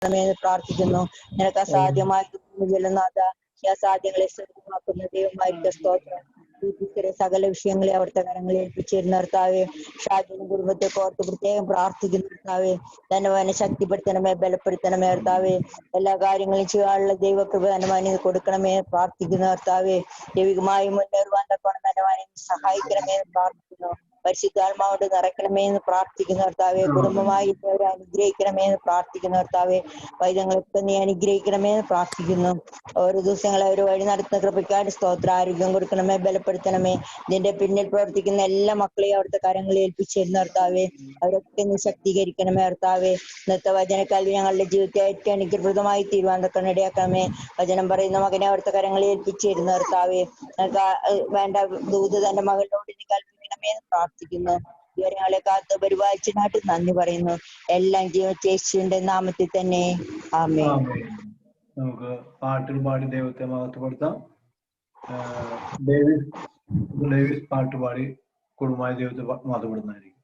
പ്രാർത്ഥിക്കുന്നു. നിനക്ക് അസാധ്യമായ ജലനാഥ, അസാധ്യങ്ങളെ സാധ്യമാക്കുന്ന ദൈവമായിട്ട് സ്തോത്രം. സകല വിഷയങ്ങളെ അവിടുത്തെ കരങ്ങളിൽ ഏൽപ്പിച്ചിരുന്ന കർത്താവെ, ഷാജിനും കുടുംബത്തെ ഓർത്ത് പ്രത്യേകം പ്രാർത്ഥിക്കുന്ന കർത്താവെ, ധനവാനെ ശക്തിപ്പെടുത്തണമേ, ബലപ്പെടുത്തണമേ കർത്താവെ, എല്ലാ കാര്യങ്ങളും ചെയ്യാനുള്ള ദൈവകൃപ ധനവാനി കൊടുക്കണമേ പ്രാർത്ഥിക്കുന്ന കർത്താവെ, ദൈവികമായി മുന്നേറുവാൻ തക്കോണം ധനവാനെ സഹായിക്കണമേ എന്ന് പ്രാർത്ഥിക്കുന്നു. പരിശുദ്ധാത്മാവോട് നിറയ്ക്കണമേ എന്ന് പ്രാർത്ഥിക്കുന്ന കർത്താവെ, കുടുംബമായി അവരെ അനുഗ്രഹിക്കണമേ എന്ന് പ്രാർത്ഥിക്കുന്ന കർത്താവെ, വൈദ്യങ്ങളൊക്കെ നീ അനുഗ്രഹിക്കണമേ എന്ന് പ്രാർത്ഥിക്കുന്നു. ഓരോ ദിവസങ്ങളെ അവർ വഴി നടത്തുന്ന കൃപയ്ക്കായിട്ട് സ്തോത്ര. ആരോഗ്യം കൊടുക്കണമേ, ബലപ്പെടുത്തണമേ. ഇതിന്റെ പിന്നിൽ പ്രവർത്തിക്കുന്ന എല്ലാ മക്കളെയും അവിടുത്തെ കരങ്ങളിൽ ഏൽപ്പിച്ചിരുന്ന കർത്താവെ, അവരൊക്കെ നീ ശക്തീകരിക്കണമേ കർത്താവെ. ഇന്നത്തെ വചനക്കാലം ഞങ്ങളുടെ ജീവിതത്തെ ഏറ്റവും അനുഗ്രഹപ്രദമായി തീരുവാൻ തക്ക ഇടയാക്കണമേ. വചനം പറയുന്ന മകനെ അവിടുത്തെ കരങ്ങളിൽ ഏൽപ്പിച്ചിരുന്ന കർത്താവെ, വേണ്ട ദൂത് തന്റെ മകളിനോട് നീ കൽപ്പിക്കണമേ എന്ന് പ്രാർത്ഥിക്കുന്നു. ഇതുവരെ ഞങ്ങളെ കാത്ത് പരിപാലിച്ചതിനായിട്ട് നന്ദി പറയുന്നു. എല്ലാം യേശുവിന്റെ നാമത്തിൽ തന്നെ ആമേൻ. നമുക്ക് പാട്ടിൽ പാടി ദൈവത്തെ മഹത്വപ്പെടുത്താം. ഡേവിസ് പാട്ടുപാടി കുടുംബമായ ദൈവത്തെ മഹത്വപ്പെടുന്നതായിരിക്കും.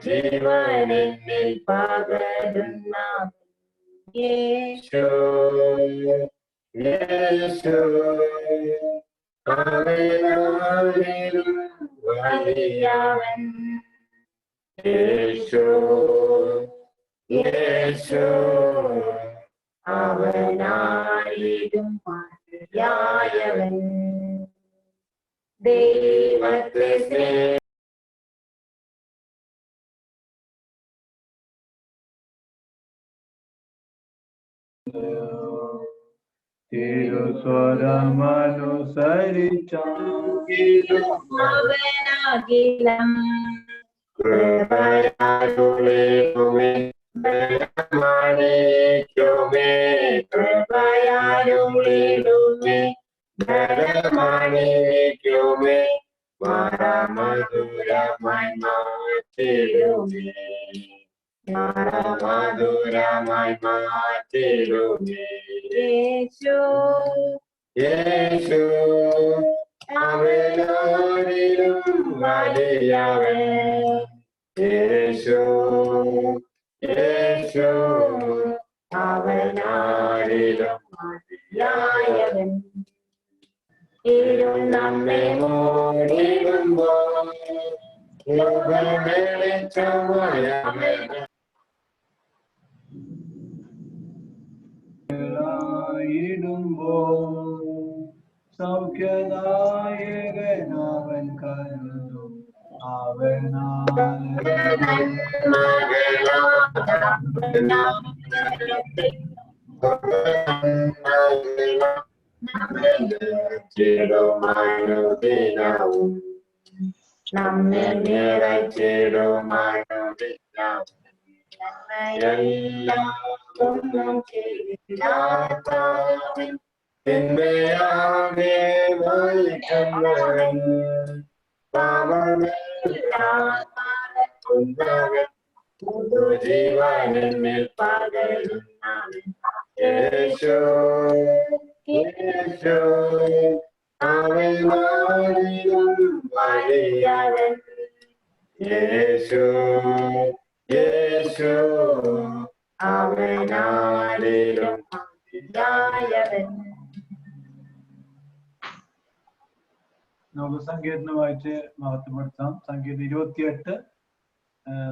ജീവനെന്നിൽ പകരുന്ന യേശു യേശു അവനാരിലും വലിയവൻ യേശു യേശു അവനാരിലും വലിയവൻ ദൈവത്തെ തിരുസ്വരമനുസരിച്ചെങ്കിലും അവനാകിലം കൃപയാലുമേ ബലമാണിക്കുമേ കൃപയാലുമേ ബലമാണിക്കുമേ മധുരമായി മാറ്റിടുമേ മധുരമായി മാറ്റിടുമേ യേശു യേശു അവനാരിലും വലിയവൻ യേശു യേശു അവനാരിലും വലിയവൻ നമ്മെ മൂടിടുമ്പോൾ സൗഖ്യദായകനവൻ കരുതും നമ്മെ നിറച്ചിടുമാനുദിനവും ഒന്നും ചെയ്തില്ലാത്തവൻ തിന്മയാകെ വഹിക്കുന്നവൻ പാപമില്ലാത്തവൻ പുതുജീവനെന്നിൽ പകരുന്നവൻ യേശു യേശു അവനാരിലും വലിയവൻ യേശു യേശു അവനാരിലും വലിയവൻ. നമുക്ക് സങ്കീർത്തനം വായിച്ച് മഹത്വപ്പെടുത്താം. സങ്കീർത്തനം 28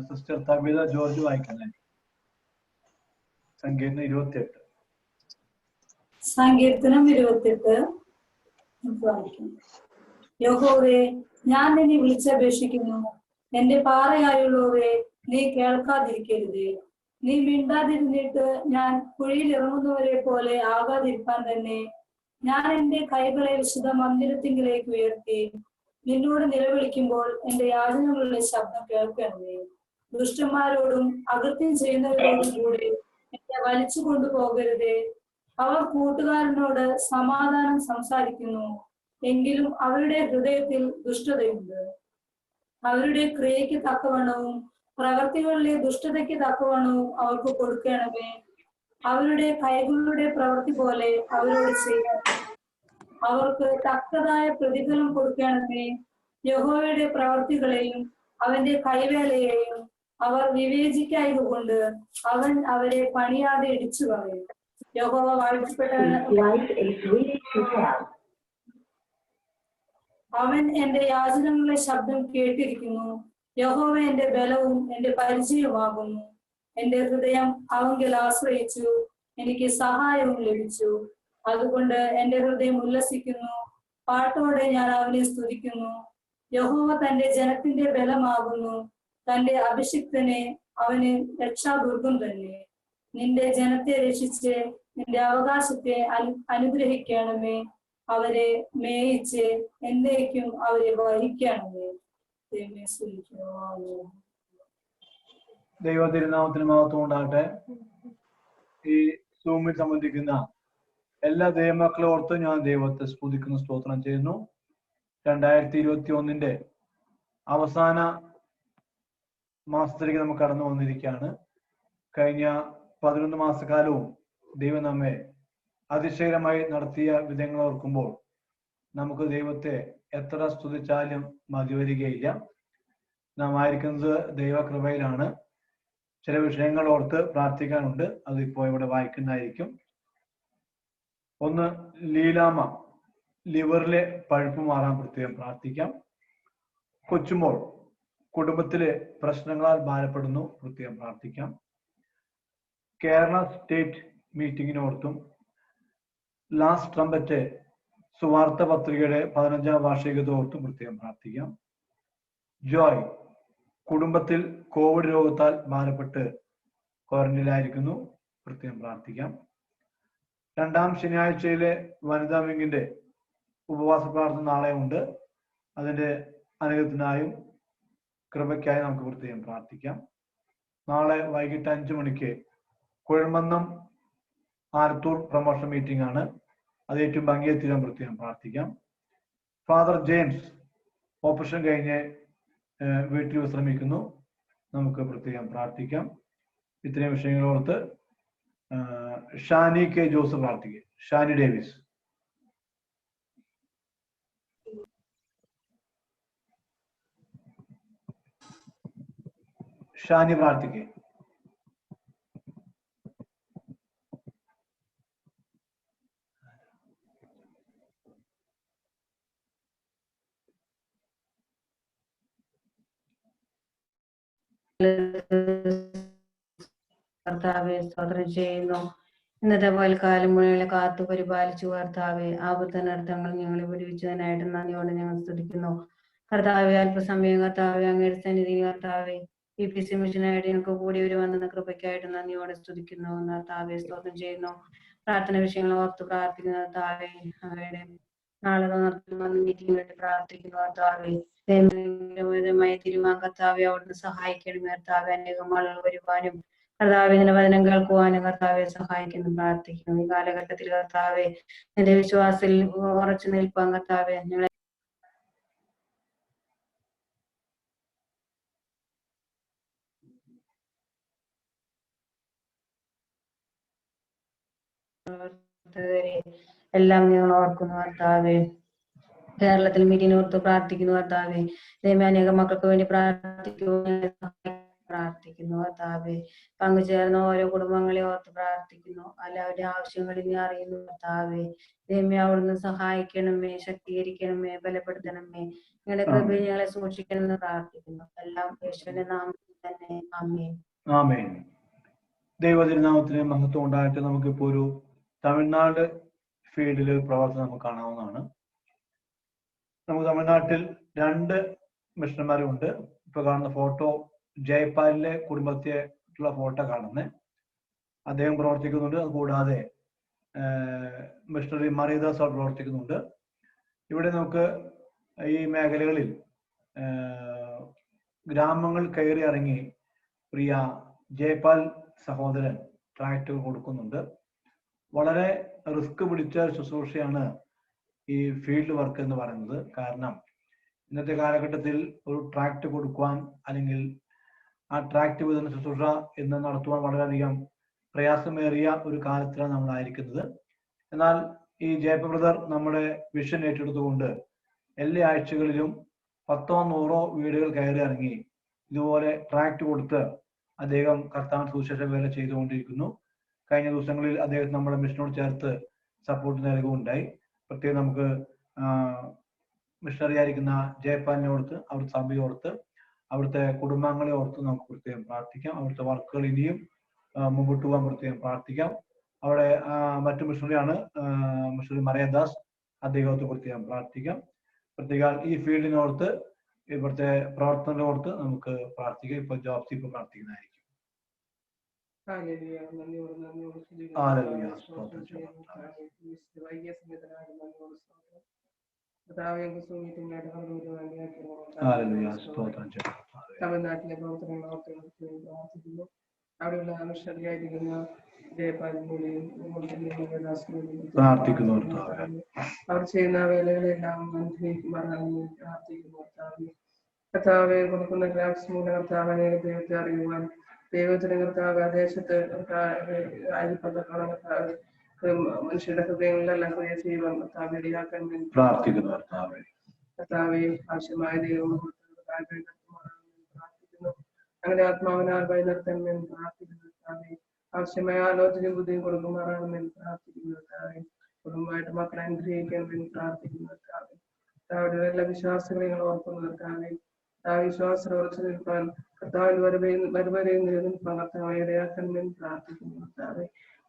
സിസ്റ്റർ തബിത ജോർജ് വായിക്കുന്നേ. സങ്കീർത്തനം 28. സങ്കീർത്തനം 28 യഹോവേ, ഞാൻ നിന്നെ വിളിച്ചപേക്ഷിക്കുന്നു. എന്റെ പാറയായുള്ളവരെ, നീ കേൾക്കാതിരിക്കരുതേ. നീ മിണ്ടാതിരുന്നിട്ട് ഞാൻ കുഴിയിൽ ഇറങ്ങുന്നവരെ പോലെ ആകാതിരിക്കാൻ തന്നെ ഞാൻ എന്റെ കൈകളെ വിശുദ്ധ മന്ദിരത്തിങ്കിലേക്ക് ഉയർത്തി നിന്നോട് നിലവിളിക്കുമ്പോൾ എന്റെ യാചനകളുടെ ശബ്ദം കേൾക്കണമേ. ദുഷ്ടന്മാരോടും അകൃത്യം ചെയ്യുന്നവരോടും കൂടെ എന്നെ വലിച്ചു കൊണ്ടുപോകരുതേ. അവർ കൂട്ടുകാരനോട് സമാധാനം സംസാരിക്കുന്നു, എങ്കിലും അവരുടെ ഹൃദയത്തിൽ ദുഷ്ടതയുണ്ട്. അവരുടെ ക്രിയയ്ക്ക് തക്കവണ്ണവും പ്രവർത്തികളിലെ ദുഷ്ടതയ്ക്ക് തക്കവണ്ണവും അവർക്ക് കൊടുക്കണമേ. അവരുടെ കൈകളുടെ പ്രവൃത്തി പോലെ അവരോട് ചെയ്യണം. അവർക്ക് തക്കതായ പ്രതിഫലം കൊടുക്കണമേ. യഹോവയുടെ പ്രവർത്തികളെയും അവന്റെ കൈവേലയെയും അവർ വിവേചിക്കായതുകൊണ്ട് അവൻ അവരെ പണിയാതെ ഇടിച്ചു കളയും. യഹോവ അവൻ എന്റെ യാചനകളുടെ ശബ്ദം കേട്ടിരിക്കുന്നു. യഹോവ എന്റെ ബലവും എന്റെ പരിചയമാകുന്നു. എന്റെ ഹൃദയം അവങ്കിൽ ആശ്രയിച്ചു, എനിക്ക് സഹായവും ലഭിച്ചു. അതുകൊണ്ട് എന്റെ ഹൃദയം ഉല്ലസിക്കുന്നു, പാട്ടോടെ ഞാൻ അവനെ സ്തുതിക്കുന്നു. യഹോവ തന്റെ ജനത്തിന്റെ ബലമാകുന്നു, തന്റെ അഭിഷിക്തനെ അവന് രക്ഷാദുർഗം തന്നെ. നിന്റെ ജനത്തെ രക്ഷിച്ച് നിന്റെ അവകാശത്തെ അനുഗ്രഹിക്കണമേ. അവരെ മേയിച്ച് എന്നേക്കും അവരെ വഹിക്കണമേ. ദൈവ തിരുനാമത്തിന് മഹത്വം ഉണ്ടാകട്ടെ. ഈ സൂമിൽ സംബന്ധിക്കുന്ന എല്ലാ ദൈവമക്കളെ ഓർത്ത് ഞാൻ ദൈവത്തെ സ്തുതിക്കുന്നു, സ്തോത്രം ചെയ്യുന്നു. 2021 അവസാന മാസത്തിലേക്ക് നമുക്ക് കടന്നു വന്നിരിക്കുകയാണ്. കഴിഞ്ഞ 11 മാസക്കാലവും ദൈവം നമ്മെ അതിശയകരമായി നടത്തിയ വിധങ്ങൾ ഓർക്കുമ്പോൾ നമുക്ക് ദൈവത്തെ എത്ര സ്തുതിച്ചാലും മതി വരികയില്ല. നാം ആയിരിക്കുന്നത് ദൈവകൃപയിലാണ്. ചില വിഷയങ്ങൾ ഓർത്ത് പ്രാർത്ഥിക്കാനുണ്ട്, അതിപ്പോൾ ഇവിടെ വായിക്കുന്നതായിരിക്കും. ഒന്ന്, ലീലാമ ലിവറിലെ പഴുപ്പ് മാറാൻ പ്രത്യേകം പ്രാർത്ഥിക്കാം. കൊച്ചുമോൾ കുടുംബത്തിലെ പ്രശ്നങ്ങളാൽ ഭാരപ്പെടുന്നു, പ്രത്യേകം പ്രാർത്ഥിക്കാം. കേരള സ്റ്റേറ്റ് മീറ്റിങ്ങിനോർത്തും ലാസ്റ്റ് ട്രംപറ്റ് സുവാർത്ത പത്രികയുടെ 15ാം വാർഷികത്തോർത്തും പ്രത്യേകം പ്രാർത്ഥിക്കാം. ജോയ് കുടുംബത്തിൽ കോവിഡ് രോഗത്താൽ ഭാരപ്പെട്ട് ക്വാറന്റൈനിലായിരിക്കുന്നു, പ്രത്യേകം പ്രാർത്ഥിക്കാം. 2ാം ശനിയാഴ്ചയിലെ വനിതാ വിങ്ങിന്റെ ഉപവാസ പ്രാർത്ഥന നാളെ ഉണ്ട്. അതിന്റെ അനുഗ്രഹത്തിനായും കൃപയ്ക്കായും നമുക്ക് പ്രത്യേകം പ്രാർത്ഥിക്കാം. നാളെ വൈകിട്ട് 5 മണിക്ക് കുഴൽമന്നം ആലത്തൂർ പ്രൊമോഷൻ മീറ്റിംഗ് ആണ്. അത് ഏറ്റവും ഭംഗിയെത്തിയാൻ പ്രത്യേകം പ്രാർത്ഥിക്കാം. ഫാദർ ജെയിംസ് ഓപ്പറേഷൻ കഴിഞ്ഞ് വീട്ടിൽ വിശ്രമിക്കുന്നു, നമുക്ക് പ്രത്യേകം പ്രാർത്ഥിക്കാം. ഇത്രയും വിഷയങ്ങളോർത്ത് ഷാനി കെ ജോസഫ് പ്രാർത്ഥിക്കുക. ഷാനി ഡേവിസ്. ഷാനി പ്രാർത്ഥിക്കുക. കർത്താവെ സ്തോത്രം ചെയ്യുന്നു. ഇന്നത്തെ പൽക്കാലം മുഴുവൻ കാത്തു പരിപാലിച്ചു കർത്താവെ. ആപത്തനർത്ഥങ്ങൾ ഞങ്ങളെ വിടുവിച്ചതിനായിട്ട് നന്ദിയോടെ ഞങ്ങൾ സ്തുതിക്കുന്നു. കർത്താവെ അല്പസമയം കർത്താവെ അങ്ങയുടെ സന്നിധിയിൽ കർത്താവെ PPC മിഷനായിട്ട് ഞങ്ങൾക്ക് കൂടി ഒരു വന്ന കൃപയ്ക്കായിട്ട് നന്ദിയോടെ സ്തുതിക്കുന്നു. കർത്താവെ സ്തോത്രം ചെയ്യുന്നു. പ്രാർത്ഥന വിഷയങ്ങൾ ഓർത്ത് പ്രാർത്ഥിക്കുന്നു കർത്താവെ. അങ്ങയുടെ നാളെ നടത്തുന്ന മീറ്റിംഗ് വേണ്ടി പ്രാർത്ഥിക്കുന്നു കർത്താവെ. തിരുവാൻ കർത്താവെ അവിടുന്ന് സഹായിക്കണം കർത്താവെ. അനേകം ആളുകൾ വരുവാനും കർത്താവെ നിന്റെ വചനം കേൾക്കുവാനും കർത്താവെ സഹായിക്കുന്നു പ്രാർത്ഥിക്കുന്നു. ഈ കാലഘട്ടത്തിൽ കർത്താവെ നിന്റെ വിശ്വാസത്തിൽ ഉറച്ചു നിൽപ്പാൻ കർത്താവെ ഞങ്ങളെ എല്ലാം ഞങ്ങൾ ഓർക്കുന്നു കർത്താവെ. കേരളത്തിൽ മീറ്റിനോർത്ത് പ്രാർത്ഥിക്കുന്നു കർത്താവെ. ദൈവമേ അനേകം മക്കൾക്ക് വേണ്ടി പ്രാർത്ഥിക്കുന്നു കർത്താവെ. പങ്കുചേർന്ന ഓരോ കുടുംബങ്ങളെ ഓർത്ത് പ്രാർത്ഥിക്കുന്നു. എല്ലാവരുടെ ആവശ്യങ്ങളിൽ നീ അറിയുന്നു കർത്താവെ. ദൈവമേ അവിടുന്ന് സഹായിക്കണമേ, ശക്തീകരിക്കണമേ, ബലപ്പെടുത്തണമേ. ഞങ്ങളുടെ കൃപയിൽ ഞങ്ങളെ സൂക്ഷിക്കണമെന്ന് പ്രാർത്ഥിക്കുന്നു. എല്ലാം യേശുവിന്റെ നാമത്തിൽ തന്നെ ആമേൻ. ആമേൻ. ദൈവതിരുനാമത്തിന് മഹത്വം ഉണ്ടായിട്ട് നമുക്കിപ്പോ ഒരു തമിഴ്നാട് ഫീൽഡിൽ പ്രവർത്തനം നമുക്ക് കാണാവുന്നതാണ്. നമുക്ക് തമിഴ്നാട്ടിൽ 2 മിഷണന്മാരുണ്ട്. ഇപ്പൊ കാണുന്ന ഫോട്ടോ ജയ്പാലിലെ കുടുംബത്തിലുള്ള ഫോട്ടോ കാണുന്നത്. അദ്ദേഹം പ്രവർത്തിക്കുന്നുണ്ട്. അതുകൂടാതെ മിഷണറി മറിയദാസ് അവിടെ പ്രവർത്തിക്കുന്നുണ്ട്. ഇവിടെ നമുക്ക് ഈ മേഖലകളിൽ ഗ്രാമങ്ങൾ കയറി ഇറങ്ങി പ്രിയ ജയപാൽ സഹോദരൻ ട്രാക്ട് കൊടുക്കുന്നുണ്ട്. വളരെ റിസ്ക് പിടിച്ച ശുശ്രൂഷയാണ് ഈ ഫീൽഡ് വർക്ക് എന്ന് പറയുന്നത്. കാരണം ഇന്നത്തെ കാലഘട്ടത്തിൽ ഒരു ട്രാക്ട് കൊടുക്കുവാൻ അല്ലെങ്കിൽ ആ ട്രാക്ട് വിതരണ ശുശ്രൂഷ എന്ന് നടത്തുവാൻ വളരെയധികം പ്രയാസമേറിയ ഒരു കാലത്തിലാണ് നമ്മളായിരിക്കുന്നത്. എന്നാൽ ഈ ജയപ ബ്രദർ നമ്മുടെ വിഷൻ ഏറ്റെടുത്തുകൊണ്ട് എല്ലാ ആഴ്ചകളിലും 10 or 100 വീടുകൾ കയറി ഇറങ്ങി ഇതുപോലെ ട്രാക്ട് കൊടുത്ത് അദ്ദേഹം കർത്താവിന്റെ സുവിശേഷ വേല ചെയ്തുകൊണ്ടിരിക്കുന്നു. കഴിഞ്ഞ ദിവസങ്ങളിൽ അദ്ദേഹം നമ്മുടെ മിഷനോട് ചേർത്ത് സപ്പോർട്ട് നൽകുകയുണ്ടായി. പ്രത്യേകം നമുക്ക് മിഷണറി ആയിരിക്കുന്ന ജയപ്പാലിനെ ഓർത്ത്, അവിടുത്തെ സഭയെ ഓർത്ത്, അവിടുത്തെ കുടുംബാംഗങ്ങളെ ഓർത്ത് നമുക്ക് പ്രത്യേകം പ്രാർത്ഥിക്കാം. അവിടുത്തെ വർക്കുകൾ ഇനിയും മുമ്പോട്ട് പോകാൻ പ്രത്യേകം പ്രാർത്ഥിക്കാം. അവിടെ മറ്റു മിഷണറിയാണ് മിഷണറി മറിയദാസ്, അദ്ദേഹത്തെ പ്രത്യേകം പ്രാർത്ഥിക്കാം. പ്രത്യേകം ഈ ഫീൽഡിനോർത്ത് ഇവിടുത്തെ പ്രവർത്തനങ്ങളോർത്ത് നമുക്ക് പ്രാർത്ഥിക്കാം. ഇപ്പൊ ജോബ്സ് ഇപ്പൊ പ്രാർത്ഥിക്കുന്നതായിരിക്കും. തമിഴ്നാട്ടിലെ പ്രവർത്തനങ്ങളോർത്ത് പ്രാർത്ഥിക്കുന്നു. അവിടെയുള്ള മിഷണറിയായിരിക്കുന്ന ജയപാലിനെയും പ്രാർത്ഥിക്കുന്നു. അവർ ചെയ്യുന്ന വേലകളെല്ലാം അനുഗ്രഹിക്കുമാറാണെന്ന് പ്രാർത്ഥിക്കുന്നു. കർത്താവെ കൊടുക്കുന്ന ഗ്രാഫ്സ് മൂലം കർത്താവ് അനേക ദൈവത്തെ അറിയുവാൻ, ദൈവത്തിന് കർത്താവ് ദേശത്ത് മനുഷ്യരുടെ ഹൃദയങ്ങളിലെല്ലാം ക്രിയ ചെയ്യുവാൻ കർത്താവ് ഇടയാക്കാൻ വേണ്ടി പ്രാർത്ഥിക്കുന്നു. കർത്താവെ ആവശ്യമായ ദൈവം പ്രാർത്ഥിക്കുന്നു. അങ്ങനെ ആത്മാവിനാൽ വഴി നിർത്താൻ വേണ്ടി പ്രാർത്ഥിക്കുന്നു. കർത്താവെ ആവശ്യമായ ആലോചനയും ബുദ്ധിയും കൊടുക്കുമാറാണെന്ന് പ്രാർത്ഥിക്കുന്നു. കർത്താവെ കുടുംബമായിട്ട് മക്കളെ അനുഗ്രഹിക്കാൻ വേണ്ടി പ്രാർത്ഥിക്കുന്നു. കർത്താവെ കർത്താവിന്റെ എല്ലാ വിശ്വാസങ്ങളെയും ഓർക്കുന്നു. കർത്താവെ വിശ്വാസം ഉറച്ചു നിൽക്കാൻ, കർത്താവിന്റെ വരുവരെയും നിലനിൽക്കാൻ കർത്താവെ ഇടയാക്കാൻ വേണ്ടി പ്രാർത്ഥിക്കുന്നു. കർത്താവെ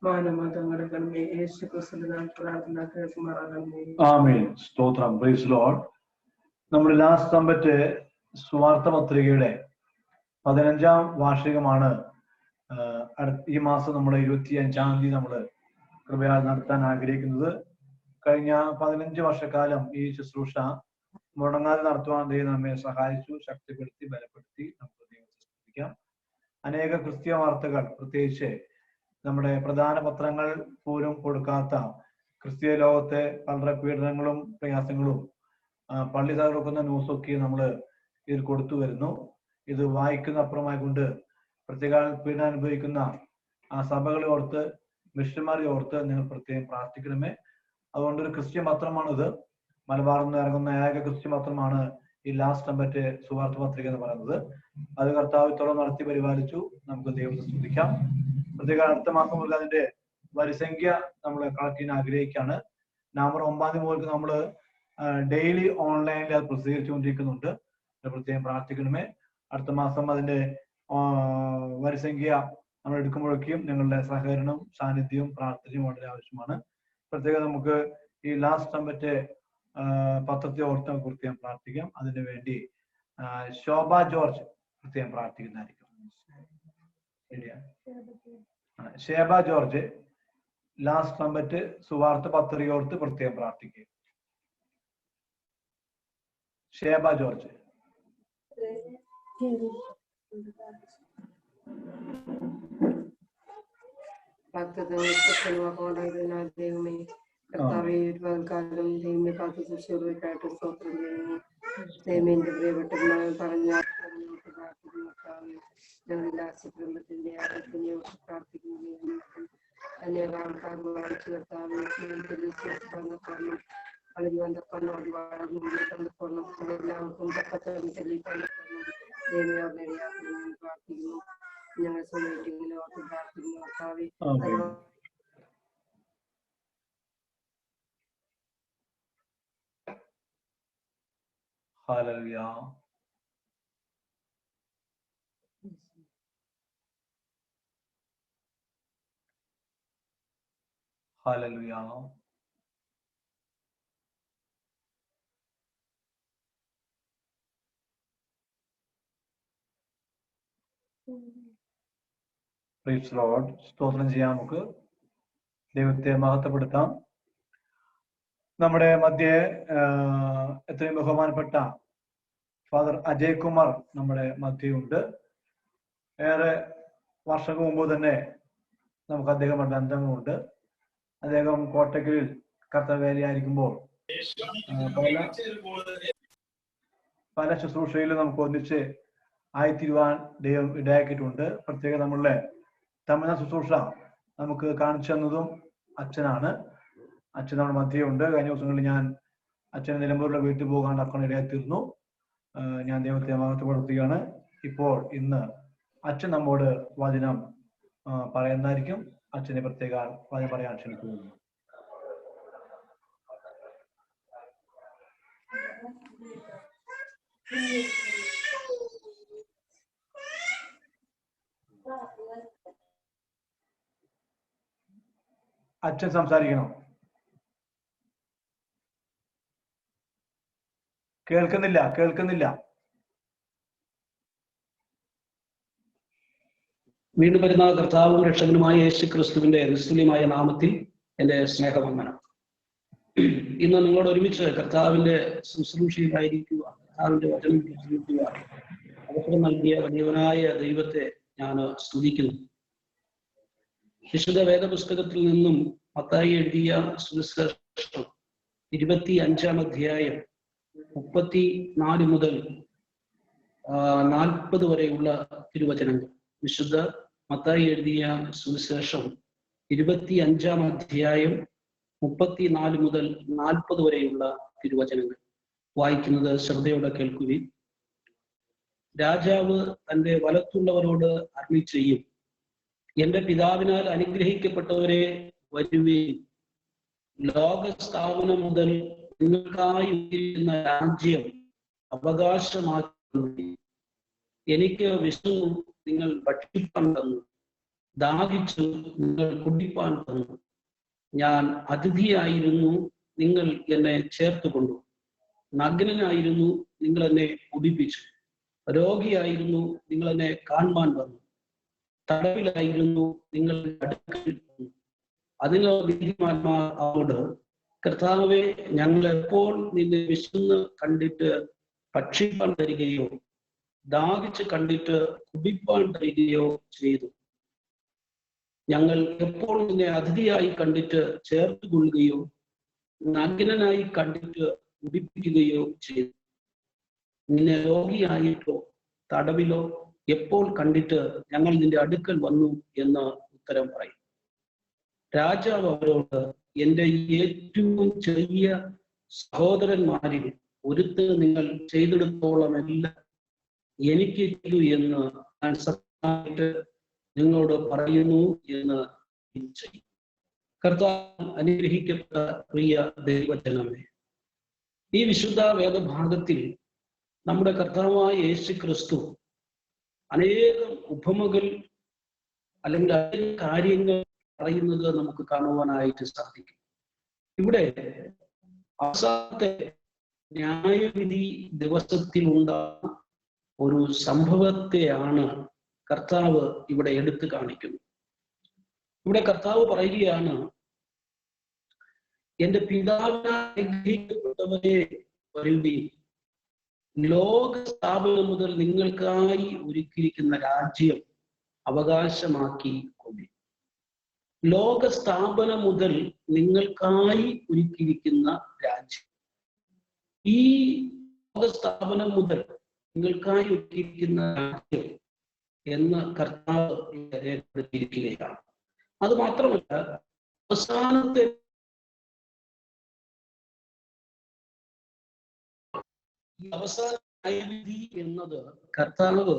മാനമതങ്ങളുടെ കണ്മേ യേശു ക്രിസ്തുവിന്റെ പ്രാർത്ഥന കേൾക്കുമാറാകണമേ. ആമേൻ. സ്തോത്രം. Praise Lord. നമ്മുടെ ലാസ്റ്റ് സമ്പറ്റ് സുവാർത്ത പത്രികയുടെ 15ാം വാർഷികമാണ്. ഈ മാസം നമ്മുടെ 25ാം തീയതി നമ്മൾ കൃപയാൽ നടത്താൻ ആഗ്രഹിക്കുന്നത്. കഴിഞ്ഞ 15 വർഷക്കാലം ഈ ശുശ്രൂഷ മുടങ്ങാതെ നടത്തുവാൻ ദൈവം നമ്മെ സഹായിച്ചു, ശക്തിപ്പെടുത്തി, ബലപ്പെടുത്തി. നമുക്ക് ദൈവത്തെ സ്തുതിക്കാം. അനേക ക്രിസ്തീയ വാർത്തകൾ, പ്രത്യേകിച്ച് നമ്മുടെ പ്രധാന പത്രങ്ങൾ പോലും കൊടുക്കാത്ത ക്രിസ്തീയ ലോകത്തെ വളരെ പീഡനങ്ങളും പ്രയാസങ്ങളും പള്ളി തകർക്കുന്ന ന്യൂസൊക്കെ നമ്മൾ ഇതിൽ കൊടുത്തു വരുന്നു. ഇത് വായിക്കുന്ന അപ്പുറമായി കൊണ്ട് പ്രത്യേക പീഡനം അനുഭവിക്കുന്ന ആ സഭകളെ ഓർത്ത്, മിഷണന്മാരെ ഓർത്ത് നിങ്ങൾ പ്രത്യേകം പ്രാർത്ഥിക്കണമേ. അതുകൊണ്ടൊരു ക്രിസ്ത്യൻ പത്രമാണിത്. മലബാറിൽ നിന്ന് ഇറങ്ങുന്ന ഏക ക്രിസ്ത്യൻ പത്രമാണ് ഈ ലാസ്റ്റ് സമ്പറ്റ് സുവാർത്ത പത്രിക എന്ന് പറയുന്നത്. അത് കർത്താവ് തുടർന്ന് നടത്തി പരിപാലിച്ചു. നമുക്ക് ദൈവത്തെ സ്തുതിക്കാം. പ്രത്യേക അടുത്ത മാസം മുതൽ അതിന്റെ വരിസംഖ്യ നമ്മൾ കളക്ട് ചെയ്യാൻ ആഗ്രഹിക്കുകയാണ്. നവംബർ 9 മുതൽ നമ്മൾ ഡെയിലി ഓൺലൈനിൽ അത് പ്രസിദ്ധീകരിച്ചുകൊണ്ടിരിക്കുന്നുണ്ട്. പ്രത്യേകം പ്രാർത്ഥിക്കണമേ. അടുത്ത മാസം അതിന്റെ വരിസംഖ്യ നമ്മൾ എടുക്കുമ്പോഴൊക്കെയും നിങ്ങളുടെ സഹകരണവും സാന്നിധ്യവും പ്രാർത്ഥനയും വളരെ ആവശ്യമാണ്. പ്രത്യേകം നമുക്ക് ഈ ലാസ്റ്റ് സമ്പറ്റ് പത്രത്തെ ഓർത്ത് പ്രത്യേകം പ്രാർത്ഥിക്കാം. അതിനു വേണ്ടി ശോഭ ജോർജ് പ്രത്യേകം പ്രാർത്ഥിക്കുന്നതായിരിക്കും. ശേബ ജോർജ് ലാസ്റ്റ് സമ്പറ്റ് സുവാർത്ത പത്രികയോർത്ത് പ്രത്യേകം പ്രാർത്ഥിക്കുക. Shiba George. ദൈവമേ കർത്താവെ കാലം ദൈവമേ കാത്തു സൂക്ഷിക്കായിട്ട് സ്തോത്രം ചെയ്യുന്നു. ദൈവമേന്റെ പ്രിയപ്പെട്ട പറഞ്ഞ ഞങ്ങളുടെ കുടുംബത്തിന്റെ ആരോഗ്യത്തിനെ പ്രാർത്ഥിക്കുന്നു. അനേക ആൾക്കാർ വായിച്ചു കർത്താവ് വളരുവാൻ തക്കവണ്ണം എല്ലാവർക്കും തക്കത്തരം തെളിയിക്കാൻ പ്രാർത്ഥിക്കുന്നു. ഞങ്ങൾ സമയത്തിങ്ങനെ ഓർത്ത് പ്രാർത്ഥിക്കുന്നു. കർത്താവെ ഹല്ലേലൂയ. ഹല്ലേലൂയ. Praise Lord. സ്തോത്രം ചെയ്യാം. നമുക്ക് ദൈവത്തെ മഹത്വപ്പെടുത്താം. നമ്മുടെ മധ്യേ എത്രയും ബഹുമാനപ്പെട്ട ഫാദർ അജയ് കുമാർ നമ്മുടെ മധ്യയുണ്ട്. ഏറെ വർഷങ്ങൾക്ക് മുമ്പ് തന്നെ നമുക്ക് അദ്ദേഹം ബന്ധമുണ്ട്. അദ്ദേഹം കോട്ടക്കലിൽ കർത്തവ്യയായിരിക്കുമ്പോൾ പല ശുശ്രൂഷയിലും നമുക്ക് ഒന്നിച്ച് ആയിത്തീരുവാൻ ദൈവം ഇടയാക്കിയിട്ടുണ്ട്. പ്രത്യേകം നമ്മളുടെ തമിഴ്നാട് ശുശ്രൂഷ നമുക്ക് കാണിച്ചു തന്നതും അച്ഛനാണ്. അച്ഛൻ നമ്മുടെ മധ്യയുണ്ട്. കഴിഞ്ഞ ദിവസങ്ങളിൽ ഞാൻ അച്ഛൻ നിലമ്പൂരിലെ വീട്ടിൽ പോകാൻ അക്കൗണ്ട് ഇടയായിത്തീർന്നു. ഞാൻ ദൈവത്തെ മഹത്വപ്പെടുത്തുകയാണ്. ഇപ്പോൾ ഇന്ന് അച്ഛൻ നമ്മോട് വചനം പറയുന്നതായിരിക്കും. അച്ഛനെ പ്രത്യേക വചനം പറയാൻ ക്ഷണിക്കുന്നു. അച്ഛൻ സംസാരിക്കണം. കേൾക്കുന്നില്ല. വീണ്ടും വരുന്ന കർത്താവും രക്ഷകനുമായ യേശു ക്രിസ്തുവിന്റെ നിസ്തുല്യമായ നാമത്തിൽ എൻ്റെ സ്നേഹവന്ദനം. ഇന്ന് നിങ്ങളോട് ഒരുമിച്ച് കർത്താവിന്റെ ശുശ്രൂഷയിലായിരിക്കുക, കർത്താവിന്റെ വചനം കേൾക്കുക, അവസരം നൽകിയ വലിയവനായ ദൈവത്തെ ഞാൻ സ്തുതിക്കുന്നു. വിശുദ്ധ വേദപുസ്തകത്തിൽ നിന്നും മത്തായി എഴുതിയ സുവിശേഷം 25-ാം അധ്യായം 34 മുതൽ 40 വരെയുള്ള തിരുവചനങ്ങൾ. വിശുദ്ധ മത്തായി എഴുതിയ സുവിശേഷം 25-ാം അധ്യായം 34 മുതൽ 40 വരെയുള്ള തിരുവചനങ്ങൾ വായിക്കുന്നത് ശ്രദ്ധയോടെ കേൾക്കുവിൻ. രാജാവ് തന്റെ വലത്തുള്ളവരോട് അരുളി ചെയ്യും, എന്റെ പിതാവിനാൽ അനുഗ്രഹിക്കപ്പെട്ടവരെ വരുവീൻ, ലോകസ്ഥാപനം മുതൽ നിങ്ങൾക്കായി ഇരിക്കുന്ന രാജ്യം അവകാശമാക്കി. എനിക്ക് വിശന്നു, നിങ്ങൾ ഭക്ഷിപ്പാൻ തന്നു, ദാഹിച്ചു, നിങ്ങൾ കുടിപ്പാൻ തന്നു. ഞാൻ അതിഥിയായിരുന്നു, നിങ്ങൾ എന്നെ ചേർത്തുകൊണ്ടു. നഗ്നനായിരുന്നു, നിങ്ങൾ എന്നെ ഉടുപ്പിച്ചു. രോഗിയായിരുന്നു, നിങ്ങൾ എന്നെ കാണുവാൻ വന്നു. തടവിലായിരുന്നു, നിങ്ങൾ അടുക്കൽ വന്നു. അതിന് നീതിമാന്മാർ അവരോട്, കർത്താവെ, ഞങ്ങൾ എപ്പോൾ നിന്നെ വിശന്ന് കണ്ടിട്ട് ഭക്ഷിപ്പാൻ തരികയോ ദാഹിച്ച് കണ്ടിട്ട് കുടിപ്പാൻ തരികയോ ചെയ്തു? ഞങ്ങൾ എപ്പോൾ നിന്നെ അതിഥിയായി കണ്ടിട്ട് ചേർത്ത് കൊള്ളുകയോ നഗ്നനായി കണ്ടിട്ട് ഉടിപ്പിക്കുകയോ ചെയ്തു? നിന്നെ രോഗിയായിട്ടോ തടവിലോ എപ്പോൾ കണ്ടിട്ട് ഞങ്ങൾ നിന്റെ അടുക്കൽ വന്നു എന്ന് ഉത്തരം പറയും. രാജാവ് അവരോട്, എന്റെ ഏറ്റവും ചെറിയ സഹോദരന്മാരിൽ ഒരുത്തിന് നിങ്ങൾ ചെയ്തെടുത്തോളം എല്ലാം എനിക്ക് ചെയ്തു എന്ന് ഞാൻ സത്യമായിട്ട് നിങ്ങളോട് പറയുന്നു എന്ന് ചെയ്യും. കർത്താവ് അനുഗ്രഹിക്കപ്പെട്ട പ്രിയ ദൈവജനമേ, ഈ വിശുദ്ധ വേദഭാഗത്തിൽ നമ്മുടെ കർത്താവായ യേശു ക്രിസ്തു അനേകം ഉപമകൾ അല്ലെങ്കിൽ അനേക കാര്യങ്ങൾ പറയുന്നത് നമുക്ക് കാണുവാനായിട്ട് സാധിക്കും. ഇവിടെ അവസാനത്തെ ന്യായവിധി ദിവസത്തിൽ ഉണ്ടാകുന്ന ഒരു സംഭവത്തെയാണ് കർത്താവ് ഇവിടെ എടുത്തു കാണിക്കുന്നത്. ഇവിടെ കർത്താവ് പറയുകയാണ്, എന്റെ പിതാവിനാൽ അനുഗ്രഹിക്കപ്പെട്ടവരെ വരുവീൻ, ലോക സ്ഥാപനം മുതൽ നിങ്ങൾക്കായി ഒരുക്കിയിരിക്കുന്ന രാജ്യം അവകാശമാക്കി കൊള്ളി. ലോക സ്ഥാപനം മുതൽ നിങ്ങൾക്കായി ഒരുക്കിയിരിക്കുന്ന രാജ്യം. ഈ ലോകസ്ഥാപനം മുതൽ നിങ്ങൾക്കായി ഒരുക്കിയിരിക്കുന്ന രാജ്യം എന്ന് കർത്താവ് രേഖപ്പെടുത്തിയിരിക്കുകയാണ്. അത് മാത്രമല്ല, അവസാനത്തെ അവസാന ന്യായവിധി എന്നത് കർത്താവ്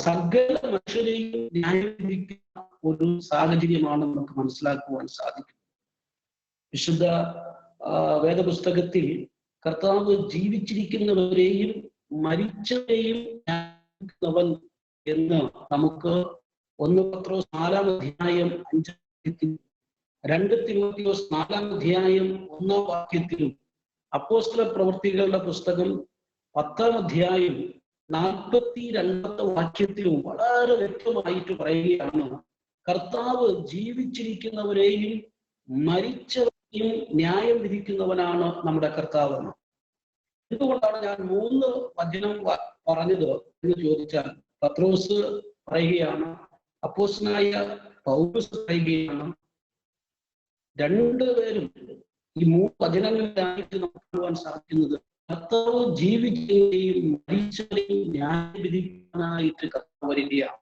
സകല മനുഷ്യരെയും ന്യായവിധിക്കുന്ന ഒരു സാഹചര്യമാണ് നമുക്ക് മനസ്സിലാക്കുവാൻ സാധിക്കും. വിശുദ്ധ വേദപുസ്തകത്തിൽ കർത്താവ് ജീവിച്ചിരിക്കുന്നവരെയും മരിച്ചവരെയും ന്യായവിധിക്കുന്നവൻ എന്ന് നമുക്ക് 1 പത്രോസ് 4-ാം അധ്യായം 5 വാക്യത്തിലും 2 തിമോത്തിയോസ് 4-ാം അധ്യായം 1-ാം വാക്യത്തിലും അപ്പോസ്തല പ്രവൃത്തികളുടെ പുസ്തകം 10-ാം അധ്യായം 42-ാമത്തെ വാക്യത്തിലും വളരെ വ്യക്തമായിട്ട് പറയുകയാണ്, കർത്താവ് ജീവിച്ചിരിക്കുന്നവരെയും മരിച്ചവരെയും ന്യായം വിധിക്കുന്നവനാണ് നമ്മുടെ കർത്താവ്. എന്തുകൊണ്ടാണ് ഞാൻ 3 വചനം പറഞ്ഞത് എന്ന് ചോദിച്ചാൽ, പത്രോസ് പറയുകയാണ്, അപ്പോസ്തലനായ പൗലോസ് പറയുകയാണ്. രണ്ടുപേരും ഈ 3 വചനങ്ങളിലായിട്ട് നമുക്ക് കാണുവാൻ സാധിക്കുന്നത് കർത്താവ് ജീവിക്കുകയും മരിച്ചവരെയും ന്യായവിധിക്കാനായിട്ട് കർത്താവ് വരികയാണ്.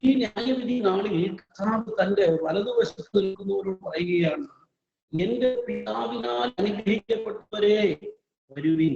ഈ ന്യായവിധി നാളിൽ കർത്താവ് തന്റെ വലതുവശത്ത് നിൽക്കുന്നവരോട് പറയുകയാണ്, എന്റെ പിതാവിനാൽ അനുഗ്രഹിക്കപ്പെട്ടവരെ വരുവിൻ.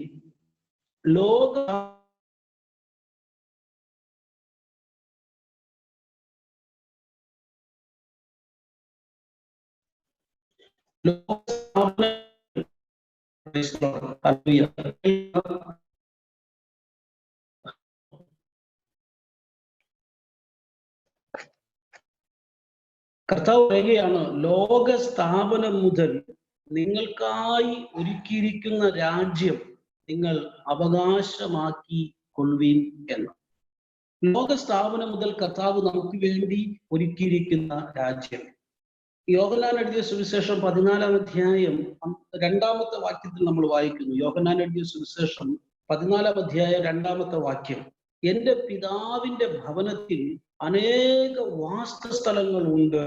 കർത്താവ് പറയുകയാണ്, ലോക സ്ഥാപനം മുതൽ നിങ്ങൾക്കായി ഒരുക്കിയിരിക്കുന്ന രാജ്യം നിങ്ങൾ അവകാശമാക്കി കൊള്ളുവീൻ എന്ന്. ലോക സ്ഥാപനം മുതൽ കർത്താവ് നമുക്ക് വേണ്ടി ഒരുക്കിയിരിക്കുന്ന രാജ്യം. യോഹന്നാൻ എഴുതിയ സുവിശേഷം 14-ാം അധ്യായം 2-ാമത്തെ വാക്യത്തിൽ നമ്മൾ വായിക്കുന്നു. യോഹന്നാൻ എഴുതിയ സുവിശേഷം 14-ാം അധ്യായം 2-ാമത്തെ വാക്യം, എന്റെ പിതാവിന്റെ ഭവനത്തിൽ അനേക വാസസ്ഥലങ്ങളുണ്ട്.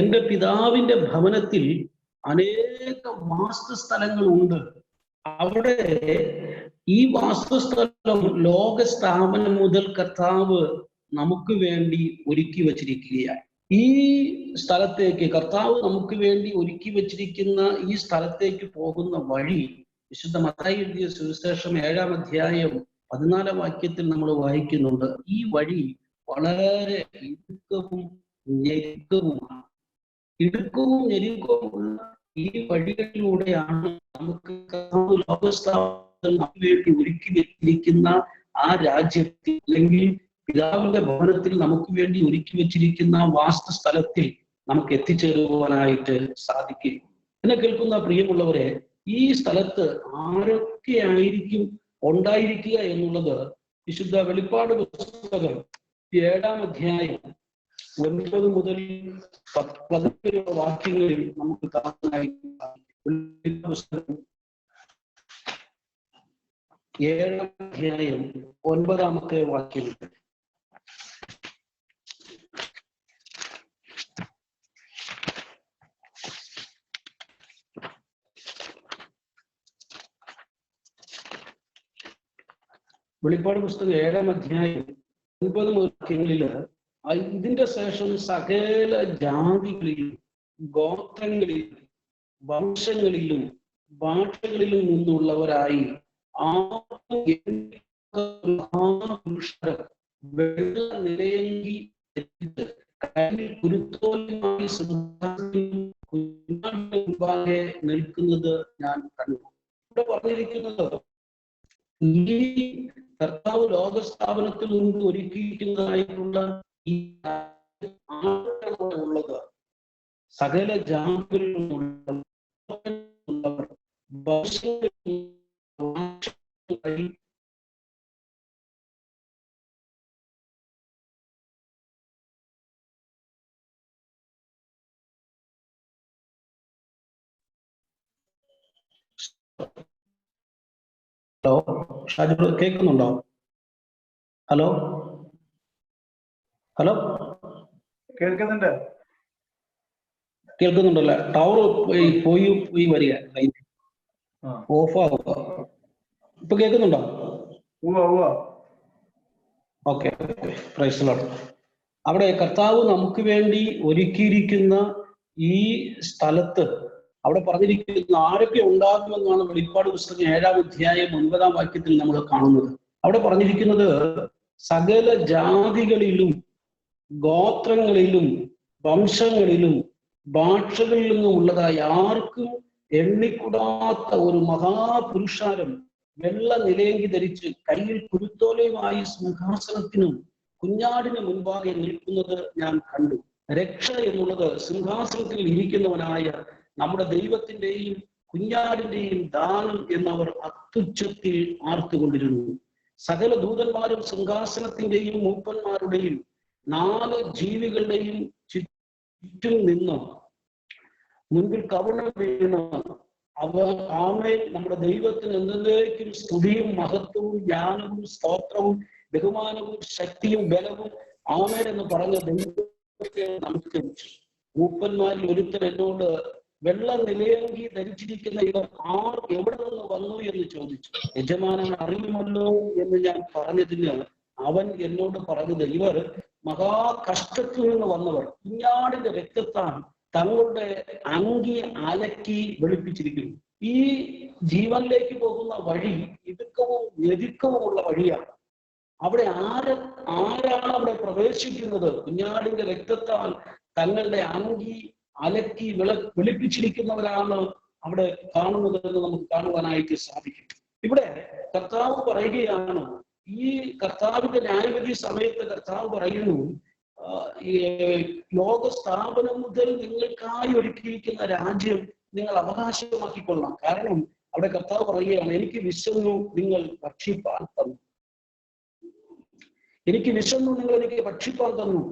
എന്റെ പിതാവിന്റെ ഭവനത്തിൽ അനേക വാസസ്ഥലങ്ങളുണ്ട്. അവിടെ ഈ വാസസ്ഥലം ലോക സ്ഥാപനം മുതൽ കർത്താവ് നമുക്ക് വേണ്ടി ഒരുക്കി വച്ചിരിക്കുകയാണ്. ഈ സ്ഥലത്തേക്ക് കർത്താവ് നമുക്ക് വേണ്ടി ഒരുക്കി വച്ചിരിക്കുന്ന ഈ സ്ഥലത്തേക്ക് പോകുന്ന വഴി വിശുദ്ധ മത്തായി എഴുതിയ സുവിശേഷം 7-ാം അധ്യായം 14-ാം വാക്യത്തിൽ നമ്മൾ വായിക്കുന്നുണ്ട്. ഈ വഴി വളരെ ഇടുക്കവും ഞെരുക്കവുമാണ്. ഇടുക്കവും ഞെരുക്കവുമുള്ള ഈ വഴികളിലൂടെയാണ് നമുക്ക് ലോകസ്ഥാപനത്തിൽ നമുക്ക് വേണ്ടി ഒരുക്കി വെച്ചിരിക്കുന്ന ആ രാജ്യത്തിൽ, അല്ലെങ്കിൽ പിതാവിന്റെ ഭവനത്തിൽ നമുക്ക് വേണ്ടി ഒരുക്കി വെച്ചിരിക്കുന്ന വാസസ്ഥലത്തിൽ നമുക്ക് എത്തിച്ചേരുവാനായിട്ട് സാധിക്കും. എന്നെ കേൾക്കുന്ന പ്രിയമുള്ളവരെ, ഈ സ്ഥലത്ത് ആരൊക്കെയായിരിക്കും ഉണ്ടായിരിക്കുക എന്നുള്ളത് വിശുദ്ധ വെളിപ്പാട് പുസ്തകം 7-ാം അധ്യായം 9 മുതൽ 11 വാക്യങ്ങളിൽ നമുക്ക് കാണാനായിട്ട് സാധിക്കും. 7-ാം അധ്യായം 9-ാമത്തെ വാക്യം, വെളിപ്പാട് പുസ്തകം 7-ാം അധ്യായം 9 വാക്യങ്ങളില്, ഇതിന്റെ ശേഷം സകല ജാതികളിലും ഗോത്രങ്ങളിലും വംശങ്ങളിലും ഭാഷകളിലും നിന്നുള്ളവരായി മഹാപുരുഷർ വെള്ള നിലയങ്കി കുരുത്തോലുമായി മുമ്പാകെ നിൽക്കുന്നത് ഞാൻ കണ്ടു. ഇവിടെ പറഞ്ഞിരിക്കുന്നത് ഈ കർത്താവ് ലോകസ്ഥാപനത്തിൽ നിന്ന് ഒരുക്കിയിരിക്കുന്നതായിട്ടുള്ള ഈ ഉള്ളത് സകല ജാതികളിലുമുള്ളവർ ഹലോ ഷാജു കേൾക്കുന്നുണ്ടോ? ഹലോ ഹലോ കേൾക്കുന്നുണ്ട്. കേൾക്കുന്നുണ്ടല്ലേ? ടവർ പോയി വരിക, ഓഫ് ആവുക. ഇപ്പൊ കേൾക്കുന്നുണ്ടോ? Okay, praise the Lord. അവിടെ കർത്താവ് നമുക്ക് വേണ്ടി ഒരുക്കിയിരിക്കുന്ന ഈ സ്ഥലത്ത് അവിടെ പറഞ്ഞിരിക്കുന്ന ആരൊക്കെ ഉണ്ടാകുമെന്നാണ് വെളിപ്പാട് പുസ്തകം 7-ാം അധ്യായം 9-ാം വാക്യത്തിൽ നമ്മൾ കാണുന്നത്. അവിടെ പറഞ്ഞിരിക്കുന്നത് സകല ജാതികളിലും ഗോത്രങ്ങളിലും വംശങ്ങളിലും ഭാഷകളിൽ നിന്നും ഉള്ളതായി ആർക്കും എണ്ണിക്കൂടാത്ത ഒരു മഹാപുരുഷാരം വെള്ള നിലയങ്കി ധരിച്ച് കയ്യിൽ കുരുത്തോലയുമായി സിംഹാസനത്തിനും കുഞ്ഞാടിന് മുൻപാകെ നിൽക്കുന്നത് ഞാൻ കണ്ടു. രക്ഷ എന്നുള്ളത് സിംഹാസനത്തിൽ ഇരിക്കുന്നവനായ നമ്മുടെ ദൈവത്തിന്റെയും കുഞ്ഞാടിന്റെയും ദാനം എന്നവർ അത്യുച്ചത്തിൽ ആർത്തുകൊണ്ടിരുന്നു. സകല ദൂതന്മാരും സിംഹാസനത്തിന്റെയും മൂപ്പന്മാരുടെയും 4 ജീവികളുടെയും ചുറ്റും നിന്ന് മുൻപിൽ കവണം വീണ് ആമേൻ നമ്മുടെ ദൈവത്തിന് എന്നേക്കും സ്തുതിയും മഹത്വവും ജ്ഞാനവും സ്തോത്രവും ബഹുമാനവും ശക്തിയും ബലവും ആമേൻ എന്ന് പറഞ്ഞ ദൈവത്തെ നമസ്കരിച്ചു. മൂപ്പന്മാരിൽ ഒരുത്തൻ എന്നോട് വെള്ള നിലയങ്കി ധരിച്ചിരിക്കുന്ന ഇവർ എവിടെ നിന്ന് വന്നു എന്ന് ചോദിച്ചു. യജമാനൻ അറിയുമല്ലോ എന്ന് ഞാൻ പറഞ്ഞതിന് അവൻ എന്നോട് പറഞ്ഞത്, ഇവർ മഹാകഷ്ടത്തിൽ നിന്ന് വന്നവർ കുഞ്ഞാടിന്റെ രക്തത്താൽ തങ്ങളുടെ അങ്കി അലക്കി വെളുപ്പിച്ചിരിക്കുന്നു. ഈ ജീവനിലേക്ക് പോകുന്ന വഴി ഇടുക്കവും ഞെരുക്കവുമുള്ള വഴിയാണ്. അവിടെ ആരാണ് അവിടെ പ്രവേശിക്കുന്നത്? കുഞ്ഞാടിന്റെ രക്തത്താൽ തങ്ങളുടെ അങ്കി അലക്കി വെളുപ്പിച്ചിരിക്കുന്നവരാണ് അവിടെ കാണുന്നത് എന്ന് നമുക്ക് കാണുവാനായിട്ട് സാധിക്കും. ഇവിടെ കർത്താവ് പറയുകയാണ്, ഈ കർത്താവിന്റെ ന്യായവിധി സമയത്ത് കർത്താവ് പറയുന്നു, ലോക സ്ഥാപനം മുതൽ നിങ്ങൾക്കായി ഒരുക്കിയിരിക്കുന്ന രാജ്യം നിങ്ങൾ അവകാശമാക്കിക്കൊള്ളാം. കാരണം അവിടെ കർത്താവ് പറയുകയാണ്, എനിക്ക് വിശന്നു നിങ്ങൾ ഭക്ഷിപ്പാൻ തന്നു, എനിക്ക് വിശന്നു നിങ്ങൾ എനിക്ക് ഭക്ഷിപ്പാൻ തന്നു,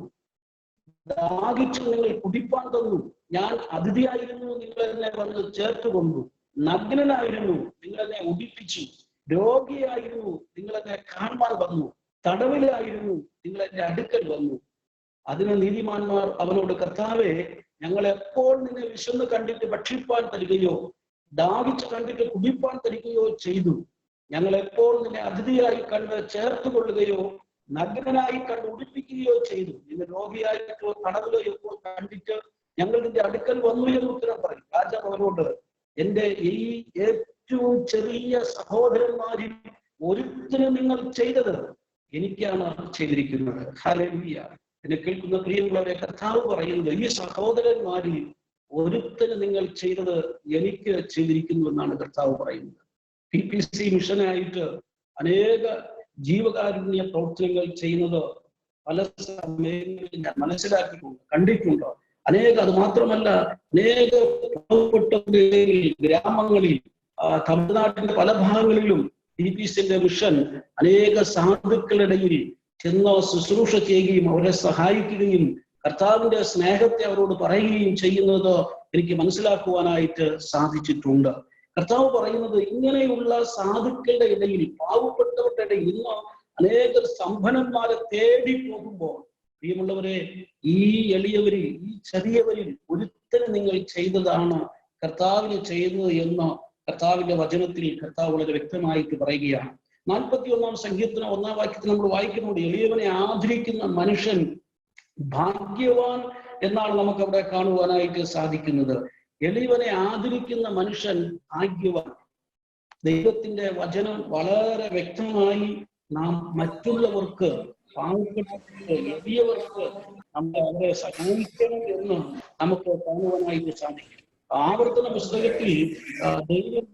ദാഹിച്ചു നിങ്ങൾ കുടിപ്പാൻ തന്നു, ഞാൻ അതിഥിയായിരുന്നു നിങ്ങൾ എന്നെ വന്ന് ചേർത്തുകൊണ്ടു, നഗ്നനായിരുന്നു നിങ്ങൾ എന്നെ ഉടിപ്പിച്ചു, രോഗിയായിരുന്നു നിങ്ങൾ എന്നെ കാണാൻ വന്നു, തടവിലായിരുന്നു നിങ്ങൾ എന്റെ അടുക്കൽ വന്നു. അതിന് നീതിമാന്മാർ അവനോട്, കർത്താവേ, ഞങ്ങൾ എപ്പോൾ നിന്നെ വിശന്ന് കണ്ടിട്ട് ഭക്ഷിപ്പാൻ തരികയോ ദാഹിച്ച് കണ്ടിട്ട് കുടിപ്പാൻ തരികയോ ചെയ്തു? ഞങ്ങൾ എപ്പോൾ നിന്നെ അതിഥിയായി കണ്ട് ചേർത്തുകൊള്ളുകയോ നഗ്നനായി കണ്ട് ഉടിപ്പിക്കുകയോ ചെയ്തു? നിന്നെ രോഗിയായിട്ടോ തടവിലോ എപ്പോൾ കണ്ടിട്ട് ഞങ്ങൾ നിന്റെ അടുക്കൽ വന്നു എന്ന് ഉത്തരം പറയും. രാജാവ് അവരോട്, എന്റെ ഈ ഏറ്റവും ചെറിയ സഹോദരന്മാരിൽ ഒരുത്തിന് നിങ്ങൾ ചെയ്തത് എനിക്കാണ് ചെയ്തിരിക്കുന്നത്. ഹല്ലേലൂയ. എന്നെ കേൾക്കുന്ന പ്രിയമുള്ളവരെ, കർത്താവ് പറയുന്നത്, ഈ സഹോദരന്മാരിൽ ഒരുത്തിന് നിങ്ങൾ ചെയ്തത് എനിക്ക് ചെയ്തിരിക്കുന്നു എന്നാണ് കർത്താവ് പറയുന്നത്. PPC മിഷനായിട്ട് അനേക ജീവകാരുണ്യ പ്രവർത്തനങ്ങൾ ചെയ്യുന്നത് പല സമയങ്ങളിൽ ഞാൻ മനസ്സിലാക്കിയിട്ടുണ്ട്, കണ്ടിട്ടുണ്ട്. അത് മാത്രമല്ല, അനേക പാവപ്പെട്ട ഗ്രാമങ്ങളിൽ, തമിഴ്നാട്ടിന്റെ പല ഭാഗങ്ങളിലും PPCന്റെ മിഷൻ അനേക സാധുക്കളുടെ ചെന്ന് ശുശ്രൂഷ ചെയ്യുകയും അവരെ സഹായിക്കുകയും കർത്താവിന്റെ സ്നേഹത്തെ അവരോട് പറയുകയും ചെയ്യുന്നത് എനിക്ക് മനസ്സിലാക്കുവാനായിട്ട് സാധിച്ചിട്ടുണ്ട്. കർത്താവ് പറയുന്നത്, ഇങ്ങനെയുള്ള സാധുക്കളുടെ ഇടയിൽ, പാവപ്പെട്ടവരുടെ ഇടയിൽ ഇന്ന് അനേകർ സമ്പന്നന്മാരെ തേടി പോകുമ്പോൾ, പ്രിയമുള്ളവരെ, ഈ എളിയവരിൽ, ഈ ചെറിയവരിൽ ഒരുത്തരം നിങ്ങൾ ചെയ്തതാണ് കർത്താവിന് ചെയ്യുന്നത് എന്ന് കർത്താവിന്റെ വചനത്തിൽ കർത്താവ് വളരെ വ്യക്തമായിട്ട് പറയുകയാണ്. 41-ാം സങ്കീർത്തനം 1-ാം വാക്യത്തിൽ നമ്മൾ വായിക്കുന്നുണ്ട്, എളിയവനെ ആദരിക്കുന്ന മനുഷ്യൻ ഭാഗ്യവാൻ എന്നാണ് നമുക്ക് അവിടെ കാണുവാനായിട്ട് സാധിക്കുന്നത്. എളിയവനെ ആദരിക്കുന്ന മനുഷ്യൻ ഭാഗ്യവാൻ. ദൈവത്തിന്റെ വചനം വളരെ വ്യക്തമായി നാം മറ്റുള്ളവർക്ക്, പാവപ്പെട്ടവർക്ക്, എളിയവർക്ക് നമ്മൾ അവരെ സഹായിക്കണം എന്ന് നമുക്ക് കാണുവാനായിട്ട് സാധിക്കും. ആവർത്തന പുസ്തകത്തിൽ ദൈവം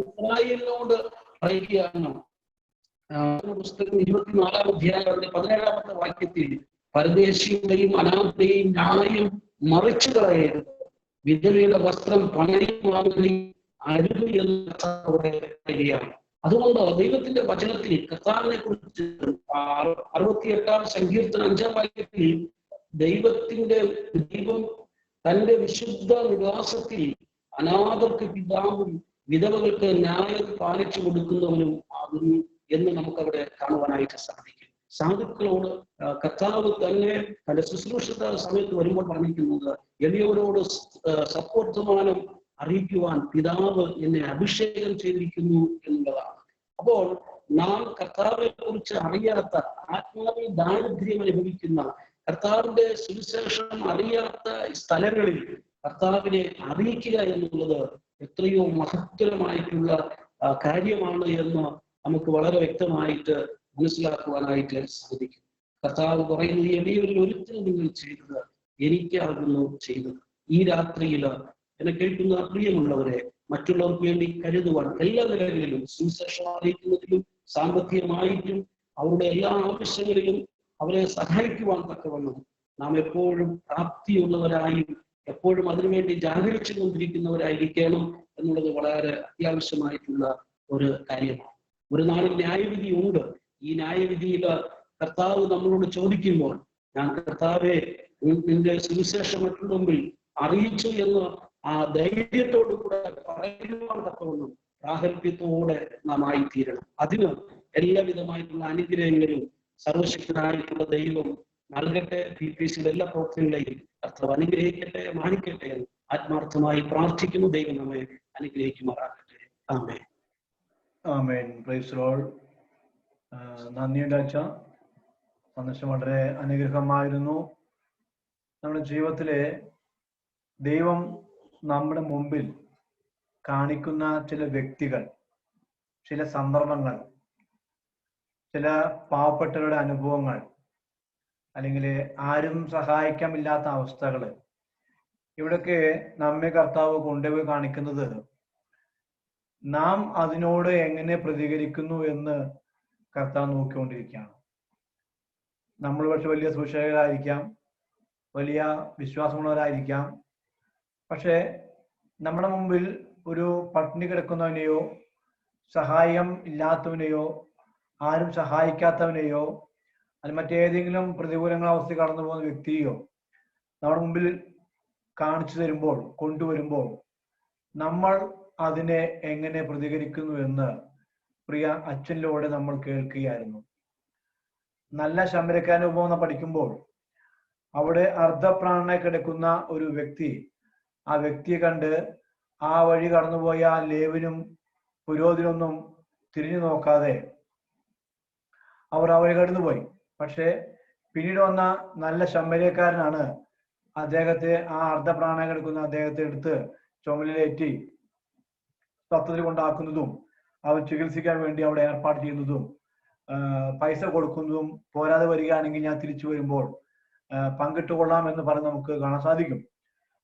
ഇസ്രായേലിനോട് പറയുകയാണ്. പുസ്തകം 24-ാം അധ്യായം 17-ാമത്തെ വാക്യത്തിൽ, പരദേശിയുടെയും അനാഥയുടെയും ന്യായം മറിച്ചു കളയരുത്, വിധവയുടെ വസ്ത്രം പണയം വാങ്ങുകയും അരുത് എന്ന് പറയുകയാണ്. അതുകൊണ്ട് ദൈവത്തിന്റെ വചനത്തിൽ കർത്താവിനെ കുറിച്ച് 68-ാം സങ്കീർത്തനം 5-ാം വാക്യത്തിൽ ദൈവം തന്റെ വിശുദ്ധ നിവാസത്തിൽ അനാഥർക്ക് പിതാവും വിധവകൾക്ക് ന്യായം പാലിച്ചു കൊടുക്കുന്നവനും ആകുന്നു എന്ന് നമുക്കവിടെ കാണുവാനായിട്ട് സാധിക്കും. സാധുക്കളോട് കർത്താവ് തന്നെ തന്റെ ശുശ്രൂഷ സമയത്ത് വരുമ്പോൾ പറഞ്ഞിരിക്കുന്നത്, എളിയവരോട് സത്വർത്തമാനം അറിയിക്കുവാൻ പിതാവ് എന്നെ അഭിഷേകം ചെയ്തിരിക്കുന്നു എന്നുള്ളതാണ്. അപ്പോൾ നാം കർത്താവിനെ കുറിച്ച് അറിയാത്ത, ആത്മാവിൽ ദാരിദ്ര്യം അനുഭവിക്കുന്ന, കർത്താവിന്റെ സുവിശേഷം അറിയാത്ത സ്ഥലങ്ങളിൽ കർത്താവിനെ അറിയിക്കുക എന്നുള്ളത് എത്രയോ മഹത്തരമായിട്ടുള്ള കാര്യമാണ് എന്ന് നമുക്ക് വളരെ വ്യക്തമായിട്ട് മനസ്സിലാക്കുവാനായിട്ട് സാധിക്കും. കർത്താവ് പറയുന്നത്, എളിയവരിൽ ഒരുത്തരം നിങ്ങൾ ചെയ്തത് എനിക്കാകുന്നു ചെയ്തത്. ഈ രാത്രിയിൽ എന്നെ കേൾക്കുന്ന പ്രിയമുള്ളവരെ, മറ്റുള്ളവർക്ക് വേണ്ടി കരുതുവാൻ എല്ലാ നിലകളിലും, സുവിശേഷം അറിയിക്കുന്നതിലും, സാമ്പത്തികമായിട്ടും, അവരുടെ എല്ലാ ആവശ്യങ്ങളിലും അവരെ സഹായിക്കുവാൻ തക്കവണ്ണം നാം എപ്പോഴും പ്രാപ്തിയുള്ളവരായും എപ്പോഴും അതിനുവേണ്ടി ജാഗരിച്ചു കൊണ്ടിരിക്കുന്നവരായിരിക്കണം എന്നുള്ളത് വളരെ അത്യാവശ്യമായിട്ടുള്ള ഒരു കാര്യമാണ്. ഒരു നാളിൽ ന്യായവിധി ഉണ്ട്. ഈ ന്യായവിധിയിൽ കർത്താവ് നമ്മളോട് ചോദിക്കുമ്പോൾ, ഞാൻ കർത്താവെ നിന്റെ സുവിശേഷം മറ്റുള്ള മുമ്പിൽ അറിയിച്ചു എന്ന് ആ ധൈര്യത്തോടു കൂടെ പറയുവാൻ തക്കവണ്ണം പ്രാഗൽഭ്യത്തോടെ നാം ആയിത്തീരണം. അതിന് എല്ലാവിധമായിട്ടുള്ള അനുഗ്രഹങ്ങളും സർവശക്തനായിട്ടുള്ള ദൈവം നൽകട്ടെ. PPCയുടെ എല്ലാ പ്രവർത്തനങ്ങളെയും കർത്താവ് അനുഗ്രഹിക്കട്ടെ, മാനിക്കട്ടെ എന്ന് ആത്മാർത്ഥമായി പ്രാർത്ഥിക്കുന്നു. ദൈവം നമ്മെ അനുഗ്രഹിക്കുമാറാകട്ടെ. ആമേൻ. ആമേൻ. Praise lord. നന്ദിയുണ്ട് അച്ഛ. സന്ദേശം വളരെ അനുഗ്രഹമായിരുന്നു. നമ്മുടെ ജീവിതത്തിലെ ദൈവം നമ്മുടെ മുമ്പിൽ കാണിക്കുന്ന ചില വ്യക്തികൾ, ചില സന്ദർഭങ്ങൾ, ചില പാവപ്പെട്ടവരുടെ അനുഭവങ്ങൾ, അല്ലെങ്കിൽ ആരും സഹായിക്കാമില്ലാത്ത അവസ്ഥകൾ, ഇവിടൊക്കെ നമ്മെ കർത്താവ് കൊണ്ടുപോയി കാണിക്കുന്നത് നാം അതിനോട് എങ്ങനെ പ്രതികരിക്കുന്നു എന്ന് കർത്താവ് നോക്കിക്കൊണ്ടിരിക്കുകയാണ്. നമ്മൾ പക്ഷെ വലിയ സുശേഷകരായിരിക്കാം, വലിയ വിശ്വാസമുള്ളവരായിരിക്കാം. പക്ഷെ നമ്മുടെ മുമ്പിൽ ഒരു പട്ടിണി കിടക്കുന്നവനെയോ, സഹായം ഇല്ലാത്തവനെയോ, ആരും സഹായിക്കാത്തവനെയോ, അല്ലെങ്കിൽ മറ്റേതെങ്കിലും പ്രതികൂലങ്ങളവസ്ഥ കടന്നു പോകുന്ന വ്യക്തിയോ നമ്മുടെ മുമ്പിൽ കാണിച്ചു തരുമ്പോൾ, കൊണ്ടുവരുമ്പോൾ നമ്മൾ അതിനെ എങ്ങനെ പ്രതികരിക്കുന്നു എന്ന് പ്രിയ അച്ഛനിലൂടെ നമ്മൾ കേൾക്കുകയായിരുന്നു. നല്ല ശമരക്കാനുഭവം പഠിക്കുമ്പോൾ അവിടെ അർദ്ധപ്രാണനെ കിടക്കുന്ന ഒരു വ്യക്തി, ആ വ്യക്തിയെ കണ്ട് ആ വഴി കടന്നുപോയ ലേവിനും പുരോഹിതനൊന്നും തിരിഞ്ഞു നോക്കാതെ അവർ ആ വഴി കടന്നുപോയി. പക്ഷെ പിന്നീട് വന്ന നല്ല ശമരക്കാരനാണ് അദ്ദേഹത്തെ, ആ അർദ്ധപ്രാണനെ കിടക്കുന്ന അദ്ദേഹത്തെ എടുത്ത് ചുമലിലേറ്റി സത്രത്തിൽ കൊണ്ടാക്കുന്നതും അവൻ ചികിത്സിക്കാൻ വേണ്ടി അവിടെ ഏർപ്പാട് ചെയ്യുന്നതും പൈസ കൊടുക്കുന്നതും പോരാതെ വരികയാണെങ്കിൽ ഞാൻ തിരിച്ചു വരുമ്പോൾ പങ്കിട്ടുകൊള്ളാം എന്ന് പറഞ്ഞ് നമുക്ക് കാണാൻ സാധിക്കും.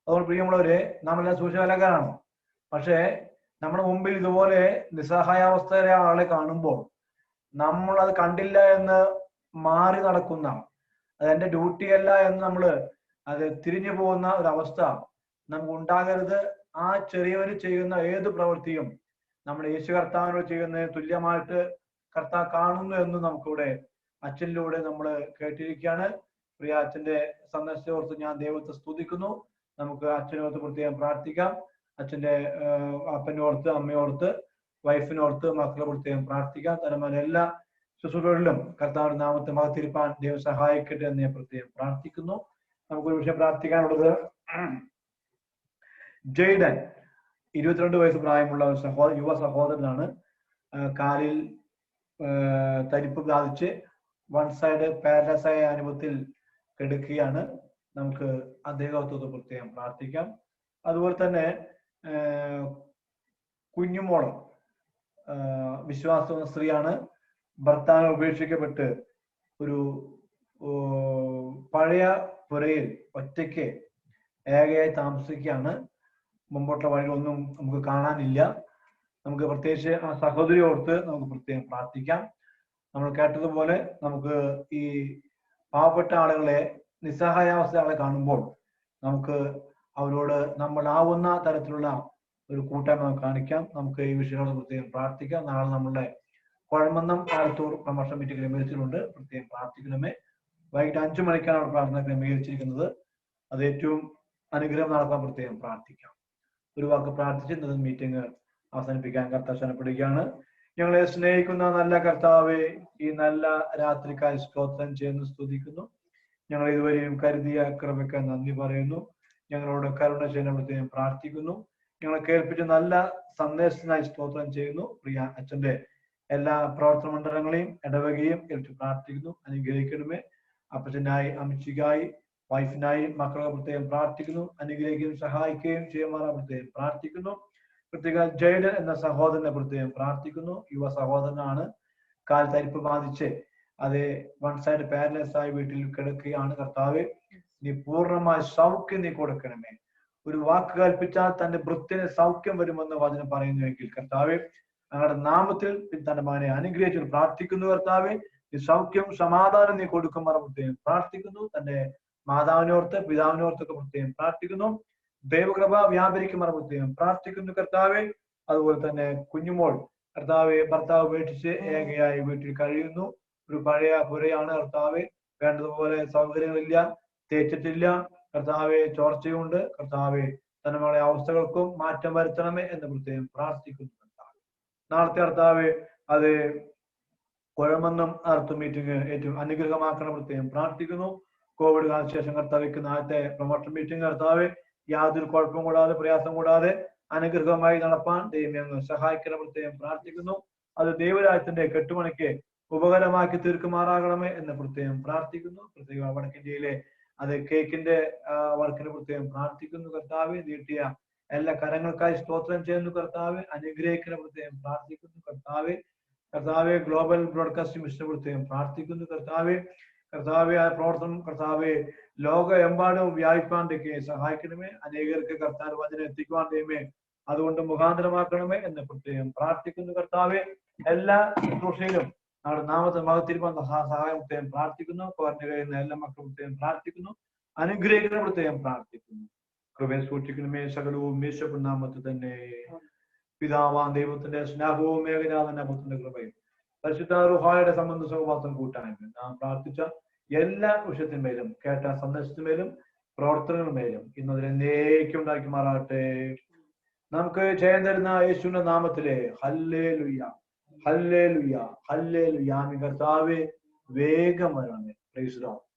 അതുകൊണ്ട് പ്രിയമുള്ളവരെ, നമ്മളെല്ലാം സൂചനകാരാണ്. പക്ഷേ നമ്മുടെ മുമ്പിൽ ഇതുപോലെ നിസ്സഹായാവസ്ഥയിലെ ആളെ കാണുമ്പോൾ നമ്മൾ അത് കണ്ടില്ല എന്ന് മാറി നടക്കുന്ന, അതെന്റെ ഡ്യൂട്ടിയല്ല എന്ന് നമ്മൾ അത് തിരിഞ്ഞു പോകുന്ന ഒരവസ്ഥ നമുക്ക് ഉണ്ടാകരുത്. ആ ചെറിയവര് ചെയ്യുന്ന ഏത് പ്രവൃത്തിയും നമ്മൾ യേശു കർത്താവിനോട് ചെയ്യുന്നതിന് തുല്യമായിട്ട് കർത്താവ് കാണുന്നു എന്ന് നമുക്കിവിടെ അച്ഛനിലൂടെ നമ്മൾ കേട്ടിരിക്കുകയാണ്. പ്രിയ അച്ഛന്റെ സന്ദേശത്തെ ഓർത്ത് ഞാൻ ദൈവത്തെ സ്തുതിക്കുന്നു. നമുക്ക് അച്ഛനോർത്ത് പ്രത്യേകം പ്രാർത്ഥിക്കാം. അച്ഛന്റെ അപ്പനോർത്ത്, അമ്മയോർത്ത്, വൈഫിനോർത്ത്, മക്കളെ പ്രത്യേകം പ്രാർത്ഥിക്കാം. തലമുറ എല്ലാ ശുശ്രൂഷകളിലും കർത്താവിന്റെ നാമത്തെ മഹത്തിരിപ്പാൻ ദൈവം സഹായിക്കട്ടെ എന്ന് ഞാൻ പ്രത്യേകം പ്രാർത്ഥിക്കുന്നു. നമുക്കൊരു വിഷയം പ്രാർത്ഥിക്കാനുള്ളത്, ജെയ്ഡൻ 22 വയസ്സ് പ്രായമുള്ള ഒരു യുവ സഹോദരനാണ്. കാലിൽ തരിപ്പ് ബാധിച്ച് വൺ സൈഡ് പാരലൈസ് ആയ അനുഭവത്തിൽ കിടക്കുകയാണ്. നമുക്ക് അദ്ദേഹത്തോട് പ്രത്യേകം പ്രാർത്ഥിക്കാം. അതുപോലെ തന്നെ കുഞ്ഞുമോള് വിശ്വാസ സ്ത്രീയാണ്. ഭർത്താവിനെ ഉപേക്ഷിക്കപ്പെട്ട് ഒരു പഴയ പുരയിൽ ഒറ്റയ്ക്ക് ഏകയായി താമസിക്കുകയാണ്. മുമ്പോട്ടുള്ള വഴികളൊന്നും നമുക്ക് കാണാനില്ല. നമുക്ക് പ്രത്യേകിച്ച് ആ സഹോദരി ഓർത്ത് നമുക്ക് പ്രത്യേകം പ്രാർത്ഥിക്കാം. നമ്മൾ കേട്ടതുപോലെ നമുക്ക് ഈ പാവപ്പെട്ട ആളുകളെ, നിസ്സഹായാവസ്ഥ ആളെ കാണുമ്പോൾ നമുക്ക് അവരോട് നമ്മളാവുന്ന തരത്തിലുള്ള ഒരു കൂട്ടായ്മ കാണിക്കാം. നമുക്ക് ഈ വിഷയങ്ങളോട് പ്രത്യേകം പ്രാർത്ഥിക്കാം. നാളെ നമ്മളുടെ കുഴമന്നം ആലത്തൂർ പ്രമോഷൻ മീറ്റ് ക്രമീകരിച്ചിട്ടുണ്ട്. പ്രത്യേകം പ്രാർത്ഥിക്കണമേ. വൈകിട്ട് 5 മണിക്കാണ് അവിടെ പ്രാർത്ഥന ക്രമീകരിച്ചിരിക്കുന്നത്. അത് ഏറ്റവും അനുഗ്രഹം നടത്താൻ പ്രത്യേകം പ്രാർത്ഥിക്കാം. ഒരു വാക്ക് പ്രാർത്ഥിച്ച് ഇന്നത്തെ മീറ്റിംഗ് അവസാനിപ്പിക്കാൻ കർത്താവ് ക്ഷണിക്കപ്പെടുകയാണ്. ഞങ്ങളെ സ്നേഹിക്കുന്ന നല്ല കർത്താവെ, ഈ നല്ല രാത്രിക്കായി സ്തോത്രം ചെയ്യുന്നു, സ്തുതിക്കുന്നു. ഞങ്ങൾ ഇതുവരെയും കരുതിയ കൃപയ്ക്ക് നന്ദി പറയുന്നു. ഞങ്ങളോട് കരുണ ചെയ്യാൻ പ്രത്യേകം പ്രാർത്ഥിക്കുന്നു. ഞങ്ങളെ കേൾപ്പിച്ച നല്ല സന്ദേശത്തിനായി സ്തോത്രം ചെയ്യുന്നു. പ്രിയ അച്ഛന്റെ എല്ലാ പ്രവർത്തന മണ്ഡലങ്ങളെയും ഇടവകയും കേൾച്ച് പ്രാർത്ഥിക്കുന്നു. അനുഗ്രഹിക്കണമേ. അപ്പച്ചനായി, അമ്മച്ചിക്കായി, വൈഫിനായി, മക്കളെ പ്രത്യേകം പ്രാർത്ഥിക്കുന്നു. അനുഗ്രഹിക്കുകയും സഹായിക്കുകയും ചെയ്യുമാറാൻ പ്രത്യേകം പ്രാർത്ഥിക്കുന്നു. പ്രത്യേക ജയ്ഡൻ എന്ന സഹോദരനെ പ്രത്യേകം പ്രാർത്ഥിക്കുന്നു. യുവ സഹോദരനാണ്. കാൽ തരിപ്പ് ബാധിച്ച് അത് വൺ സൈഡ് പാരലൈസ് ആയി വീട്ടിൽ കിടക്കുകയാണ്. കർത്താവ്, നീ പൂർണ്ണമായ സൗഖ്യം നീ കൊടുക്കണമേ. ഒരു വാക്ക് കൽപ്പിച്ചാൽ തന്റെ വൃത്തിന് സൗഖ്യം വരുമെന്ന് വചനം പറയുന്നുവെങ്കിൽ കർത്താവ്, ഞങ്ങളുടെ നാമത്തിൽ തന്റെ മകനെ അനുഗ്രഹിച്ചു പ്രാർത്ഥിക്കുന്നു. കർത്താവ്, ഈ സൗഖ്യം സമാധാനം നീ കൊടുക്കുമാർ പ്രത്യേകം പ്രാർത്ഥിക്കുന്നു. തന്റെ മാതാവിനോർത്ത്, പിതാവിനോർത്തൊക്കെ പ്രത്യേകം പ്രാർത്ഥിക്കുന്നു. ദൈവകൃപ വ്യാപരിക്കുമാർ പ്രത്യേകം പ്രാർത്ഥിക്കുന്നു. കർത്താവെ, അതുപോലെ തന്നെ കുഞ്ഞുമോൾ കർത്താവെ, ഭർത്താവ് ഉപേക്ഷിച്ച് ഏകയായി വീട്ടിൽ കഴിയുന്നു. ഒരു പഴയ പുരയാണ്. കർത്താവെ, വേണ്ടതുപോലെ സൗകര്യങ്ങളില്ല. തേച്ചിട്ടില്ല. കർത്താവെ ചോർച്ചയുണ്ട്. കർത്താവെ തങ്ങളുടെ അവസ്ഥകൾക്കും മാറ്റം വരുത്തണമേ എന്ന് പ്രത്യേകം പ്രാർത്ഥിക്കുന്നു. നാളത്തെ കർത്താവെ അത് കുഴമെന്നും അർത്ഥ മീറ്റിംഗ് ഏറ്റവും അനുഗ്രഹമാക്കണം പ്രത്യേകം പ്രാർത്ഥിക്കുന്നു. കോവിഡ് കാലത്തിന് ശേഷം കർത്താവിക്ക് നാളത്തെ പ്രൊമോഷൻ മീറ്റിംഗ് കർത്താവ് യാതൊരു കുഴപ്പം കൂടാതെ പ്രയാസം കൂടാതെ അനുഗ്രഹമായി നടപ്പാൻ ദൈവം ഞങ്ങൾ സഹായിക്കണം പ്രത്യേകം പ്രാർത്ഥിക്കുന്നു. അത് ദൈവരാജ്യത്തിന്റെ കെട്ടുമണിക്ക് ഉപകരമാക്കി തീർക്കുമാറാകണമേ എന്ന് പ്രത്യേകം പ്രാർത്ഥിക്കുന്നു. പ്രത്യേകം വടക്കിന്ത്യയിലെ അത് കേക്കിന്റെ വർക്കിന് പ്രത്യേകം പ്രാർത്ഥിക്കുന്നു. കർത്താവ് നീട്ടിയ എല്ലാ കരങ്ങൾക്കായി സ്തോത്രം ചെയ്യുന്നു. കർത്താവ് അനുഗ്രഹിക്കുന്ന പ്രത്യേകം പ്രാർത്ഥിക്കുന്നു. കർത്താവ് ഗ്ലോബൽ ബ്രോഡ്കാസ്റ്റിംഗ് മിഷനെ പ്രത്യേകം പ്രാർത്ഥിക്കുന്നു. കർത്താവ് ആ പ്രവർത്തനം കർത്താവ് ലോകമെമ്പാടും വ്യാപിപ്പാണ്ടൊക്കെ സഹായിക്കണമേ. അനേകർക്ക് കർത്താവ് വചനം എത്തിക്കുവാൻ ദൈവമേ അതുകൊണ്ട് മുഖാന്തരമാക്കണമേ എന്ന് പ്രത്യേകം പ്രാർത്ഥിക്കുന്നു. കർത്താവ് എല്ലാ ശുശ്രൂഷയിലും നമ്മുടെ നാമത്തെ മകത്തിരുവാൻ സഹായം പ്രത്യേകം പ്രാർത്ഥിക്കുന്നു. കുറഞ്ഞു കഴിയുന്ന എല്ലാ മക്കളും പ്രത്യേകം പ്രാർത്ഥിക്കുന്നു. അനുഗ്രഹിക്കുന്ന പ്രത്യേകം പ്രാർത്ഥിക്കുന്നു. കൃപയെ സൂക്ഷിക്കണമേ. സകലവും യേശുവിൻ നാമത്തിൽ തന്നെ. പിതാവാം ദൈവത്തിന്റെ സ്നേഹവും ഏകജാതന്റെ പുത്രന്റെ കൃപയും പരിശുദ്ധ റൂഹായുടെ സംബന്ധ സഹവാസം കൂട്ടായ്മ നാം പ്രാർത്ഥിച്ച എല്ലാ വിഷയത്തിന്മേലും കേട്ട സന്ദേശത്തിന്മേലും പ്രവർത്തനങ്ങളുമേലും ഇന്നതിനേക്കും ഉണ്ടാക്കിമാറാകട്ടെ. നമുക്ക് ജയം തരുന്ന യേശുവിന്റെ നാമത്തിലെ ഹല്ലേലൂയ ഹല്ലേലൂയ ഹല്ലേലൂയ. കർത്താവേ വേഗം വരണമേ. Praise the Lord.